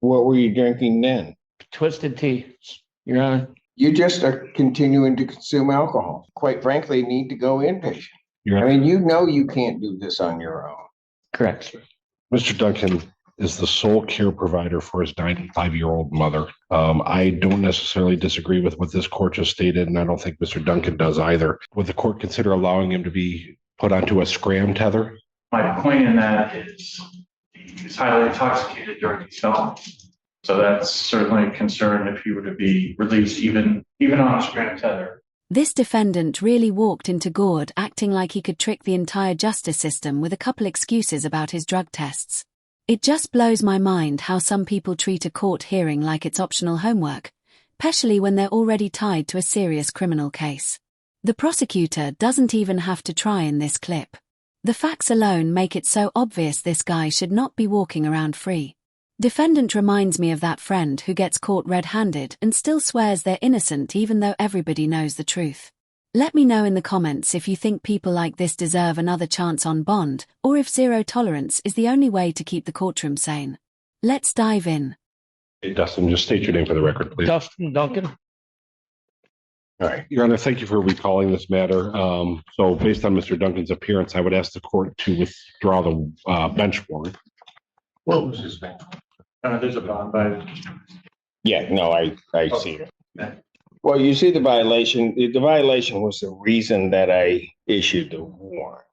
What were you drinking then? Twisted tea, Your Honor. You just are continuing to consume alcohol. Quite frankly, need to go inpatient. I mean, you know you can't do this on your own. Correct, sir. Mr. Duncan is the sole care provider for his 95-year-old mother. I don't necessarily disagree with what this court just stated, and I don't think Mr. Duncan does either. Would the court consider allowing him to be put onto a scram tether? My point in that is he's highly intoxicated during these felonies. So that's certainly a concern if he were to be released, even on a scram tether. This defendant really walked into Gord acting like he could trick the entire justice system with a couple excuses about his drug tests. It just blows my mind how some people treat a court hearing like it's optional homework, especially when they're already tied to a serious criminal case. The prosecutor doesn't even have to try in this clip. The facts alone make it so obvious this guy should not be walking around free. Defendant reminds me of that friend who gets caught red-handed and still swears they're innocent even though everybody knows the truth. Let me know in the comments if you think people like this deserve another chance on bond, or if zero tolerance is the only way to keep the courtroom sane. Let's dive in. Hey, Dustin, just state your name for the record, please. Dustin Duncan. All right, Your Honor, thank you for recalling this matter. So based on Mr. Duncan's appearance, I would ask the court to withdraw the bench warrant. What was his name? There's a bond violation. Yeah, no, I see it. Well, you see the violation. The violation was the reason that I issued the warrant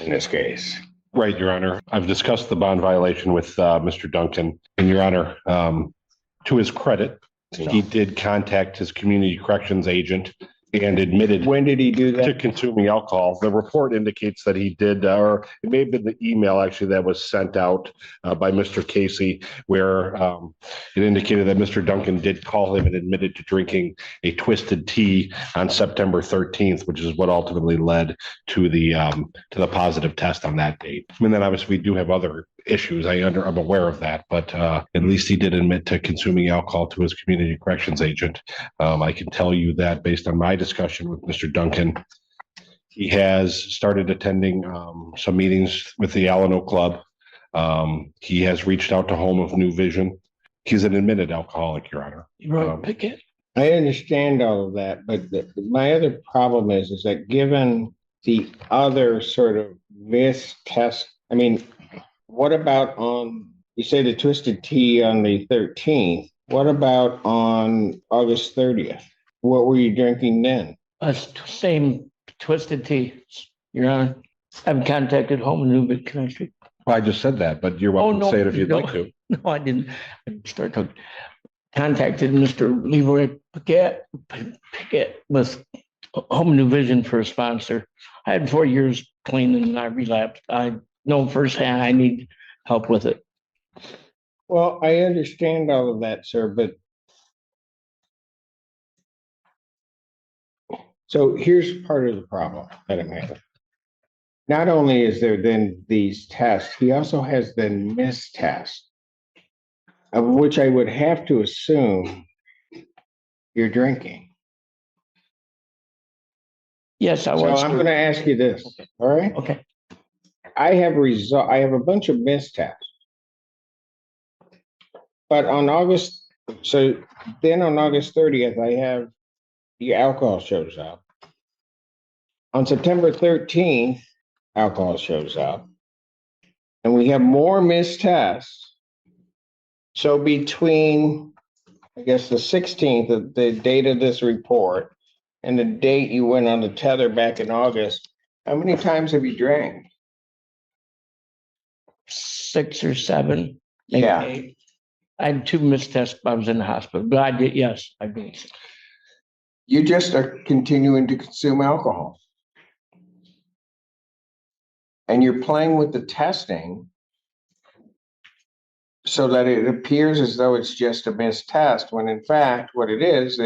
in this case. Right, Your Honor. I've discussed the bond violation with Mr. Duncan. And Your Honor, to his credit, he did contact his community corrections agent and admitted. When did he do that? To consuming alcohol. The report indicates that he did, or it may have been the email actually that was sent out by Mr. Casey, where it indicated that Mr. Duncan did call him and admitted to drinking a twisted tea on September 13th, which is what ultimately led to the positive test on that date. I mean, then obviously we do have other issues. I'm aware of that, but at least he did admit to consuming alcohol to his community corrections agent. I can tell you that based on my discussion with Mr. Duncan, he has started attending some meetings with the Alano Club. He has reached out to Home of New Vision. He's an admitted alcoholic, Your Honor. Pickett. I understand all of that, but my other problem is that given the other sort of mistest, I mean, what about you say the twisted tea on the 13th? What about on August 30th? What were you drinking then? Same twisted tea, Your Honor. I've contacted Home and New Vision. Can I speak? Well, I just said that, but you're welcome to say it if you'd like to. No, I didn't. I started talking. Contacted Mr. Leroy Pickett with Home and New Vision for a sponsor. I had 4 years clean and I relapsed. I know firsthand I need help with it. Well, I understand all of that, sir, but so here's part of the problem that I'm having. Not only is there then these tests, he also has then missed tests, of which I would have to assume you're drinking. Yes, I was. So I'm going to ask you this, okay. All right? Okay. I have a bunch of missed tests. But on August 30th, I have the alcohol shows up. On September 13th, alcohol shows up. And we have more missed tests. So between, I guess, the 16th, the date of this report, and the date you went on the tether back in August, how many times have you drank? 6 or 7, maybe Yeah. 8. I had 2 missed tests. I was in the hospital, but I did. Yes, I did. You just are continuing to consume alcohol. And you're playing with the testing so that it appears as though it's just a missed test, when in fact, what it is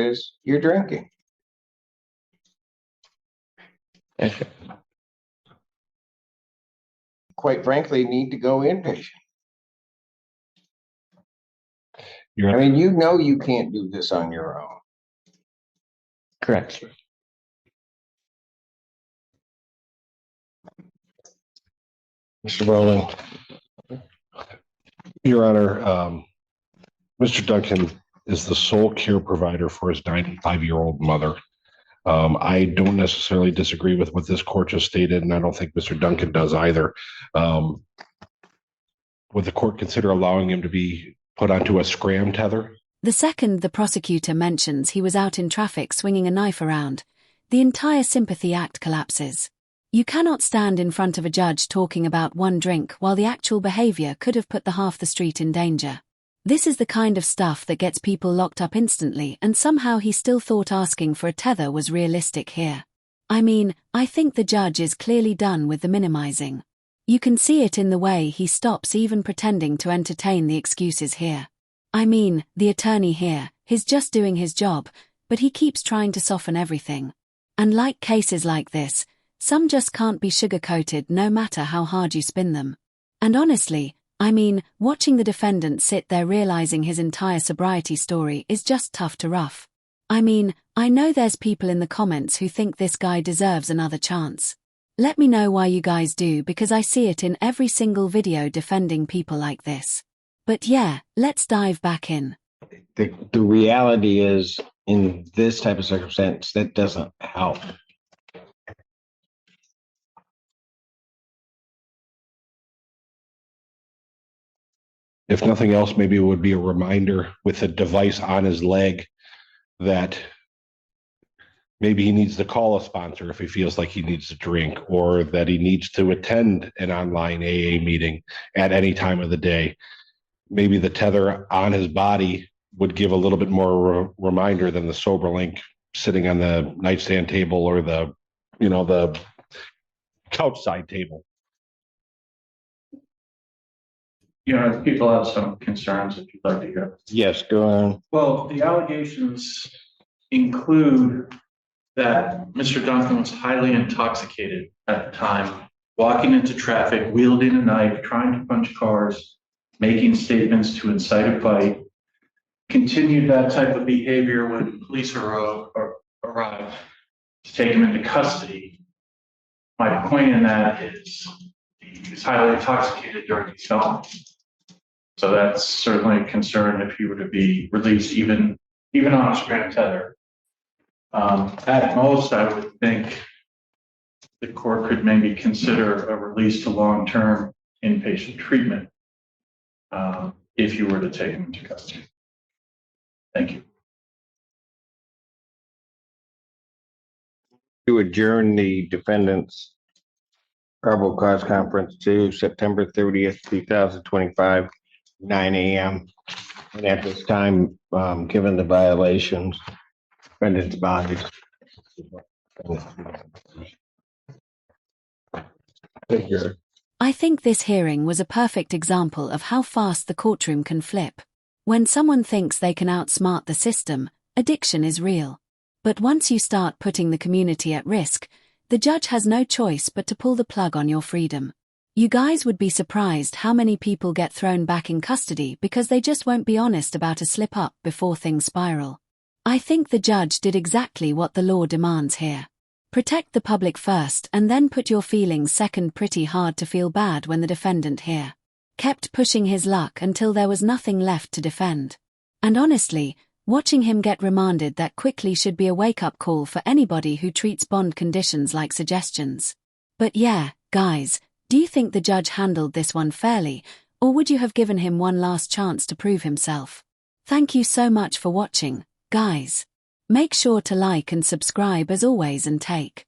you're drinking. Yes, Quite frankly, need to go inpatient. You're I mean, you know you can't do this on your own. correct, sir. Mr. Rowland. Your Honor, Mr. Duncan is the sole care provider for his 95-year-old mother. I don't necessarily disagree with what this court just stated, and I don't think Mr. Duncan does either. Would the court consider allowing him to be put onto a scram tether? The second the prosecutor mentions he was out in traffic swinging a knife around, the entire sympathy act collapses. You cannot stand in front of a judge talking about one drink while the actual behavior could have put the half the street in danger. This is the kind of stuff that gets people locked up instantly, and somehow he still thought asking for a tether was realistic here. I mean, I think the judge is clearly done with the minimizing. You can see it in the way he stops even pretending to entertain the excuses here. I mean, the attorney here, he's just doing his job, but he keeps trying to soften everything. And like cases like this, some just can't be sugar-coated no matter how hard you spin them. And honestly, I mean, watching the defendant sit there realizing his entire sobriety story is just tough to rough. I mean, I know there's people in the comments who think this guy deserves another chance. Let me know why you guys do, because I see it in every single video defending people like this. But yeah, let's dive back in. The reality is, in this type of circumstance, that doesn't help. If nothing else, maybe it would be a reminder with a device on his leg that maybe he needs to call a sponsor if he feels like he needs a drink, or that he needs to attend an online AA meeting at any time of the day. Maybe the tether on his body would give a little bit more reminder than the SoberLink sitting on the nightstand table or the couch side table. If people have some concerns, if you'd like to hear. Yes, go on. Well, the allegations include that Mr. Duncan was highly intoxicated at the time, walking into traffic, wielding a knife, trying to punch cars, making statements to incite a fight, continued that type of behavior when police arrived to take him into custody. My point in that is he was highly intoxicated during these felonies. So that's certainly a concern if he were to be released, even on a scram tether. At most, I would think the court could maybe consider a release to long-term inpatient treatment if you were to take him into custody. Thank you. To adjourn the defendant's probable cause conference to September 30th, 2025, 9 a.m. And at this time, given the violations, defendant's bond is. I think this hearing was a perfect example of how fast the courtroom can flip. When someone thinks they can outsmart the system, addiction is real. But once you start putting the community at risk, the judge has no choice but to pull the plug on your freedom. You guys would be surprised how many people get thrown back in custody because they just won't be honest about a slip-up before things spiral. I think the judge did exactly what the law demands here. Protect the public first and then put your feelings second. Pretty hard to feel bad when the defendant here kept pushing his luck until there was nothing left to defend. And honestly, watching him get remanded that quickly should be a wake-up call for anybody who treats bond conditions like suggestions. But yeah, guys, do you think the judge handled this one fairly, or would you have given him one last chance to prove himself? Thank you so much for watching, guys. Make sure to like and subscribe as always, and take